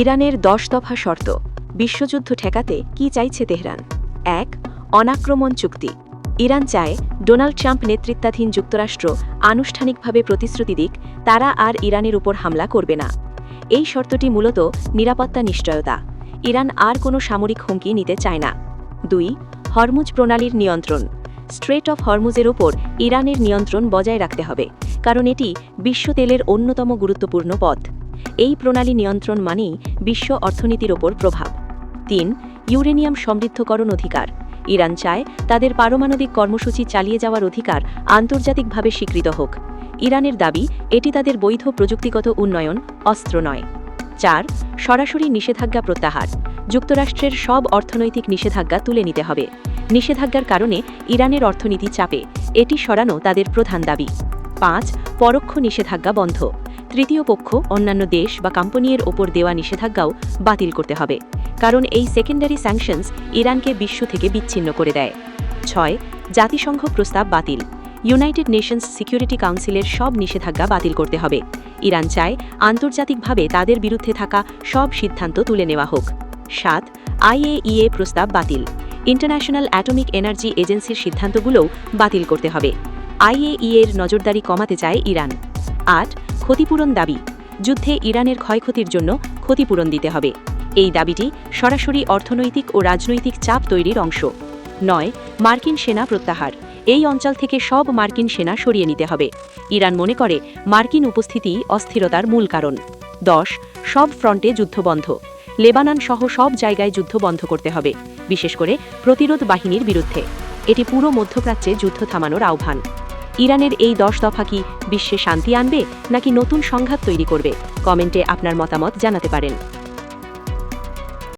ইরানের ১০ দফা শর্ত বিশ্বযুদ্ধ ঠেকাতে কি চাইছে তেহরান? ১. অনাক্রমণ চুক্তি। ইরান চায় ডোনাল্ড ট্রাম্প নেতৃত্বাধীন যুক্তরাষ্ট্র আনুষ্ঠানিকভাবে প্রতিশ্রুতি দিক তারা আর ইরানের উপর হামলা করবে না। এই শর্তটি মূলত নিরাপত্তা নিশ্চয়তা। ইরান আর কোনো সামরিক হুমকি নিতে চায় না। ২. হরমুজ প্রণালীর নিয়ন্ত্রণ। স্ট্রেট অফ হরমুজের ওপর ইরানের নিয়ন্ত্রণ বজায় রাখতে হবে, কারণ এটি বিশ্ব তেলের অন্যতম গুরুত্বপূর্ণ পথ। এই প্রণালী নিয়ন্ত্রণ মানেই বিশ্ব অর্থনীতির ওপর প্রভাব। ৩. ইউরেনিয়াম সমৃদ্ধকরণ অধিকার। ইরান চায় তাদের পারমাণবিক কর্মসূচি চালিয়ে যাওয়ার অধিকার আন্তর্জাতিকভাবে স্বীকৃত হোক। ইরানের দাবি এটি তাদের বৈধ প্রযুক্তিগত উন্নয়ন, অস্ত্র নয়। ৪. সরাসরি নিষেধাজ্ঞা প্রত্যাহার। যুক্তরাষ্ট্রের সব অর্থনৈতিক নিষেধাজ্ঞা তুলে নিতে হবে। নিষেধাজ্ঞার কারণে ইরানের অর্থনীতি চাপে, এটি সরানো তাদের প্রধান দাবি। ৫. পরোক্ষ নিষেধাজ্ঞা বন্ধ। তৃতীয় পক্ষ, অন্যান্য দেশ বা কোম্পানির ওপর দেওয়া নিষেধাজ্ঞাও বাতিল করতে হবে, কারণ এই সেকেন্ডারি স্যাংশনস ইরানকে বিশ্ব থেকে বিচ্ছিন্ন করে দেয়। ৬. জাতিসংঘ প্রস্তাব বাতিল। ইউনাইটেড নেশনস সিকিউরিটি কাউন্সিলের সব নিষেধাজ্ঞা বাতিল করতে হবে। ইরান চায় আন্তর্জাতিকভাবে তাদের বিরুদ্ধে থাকা সব সিদ্ধান্ত তুলে নেওয়া হোক। ৭. IAEA প্রস্তাব বাতিল। ইন্টারন্যাশনাল অ্যাটমিক এনার্জি এজেন্সির সিদ্ধান্তগুলোও বাতিল করতে হবে। IAEA-এর নজরদারি কমাতে চায় ইরান। ৮. ক্ষতিপূরণ দাবি। যুদ্ধে ইরানের ক্ষয়ক্ষতির জন্য ক্ষতিপূরণ দিতে হবে। এই দাবিটি সরাসরি অর্থনৈতিক ও রাজনৈতিক চাপ তৈরির অংশ। ৯. মার্কিন সেনা প্রত্যাহার। এই অঞ্চল থেকে সব মার্কিন সেনা সরিয়ে নিতে হবে। ইরান মনে করে মার্কিন উপস্থিতি অস্থিরতার মূল কারণ। ১০. সব ফ্রন্টে যুদ্ধ বন্ধ। লেবানন সহ সব জায়গায় যুদ্ধ বন্ধ করতে হবে, বিশেষ করে প্রতিরোধ বাহিনীর বিরুদ্ধে। এটি পুরো মধ্যপ্রাচ্যে যুদ্ধ থামানোর আহ্বান। ইরানের এই ১০ দফা কি বিশ্বে শান্তি আনবে নাকি নতুন সংঘাত তৈরি করবে? কমেন্টে আপনার মতামত জানাতে পারেন।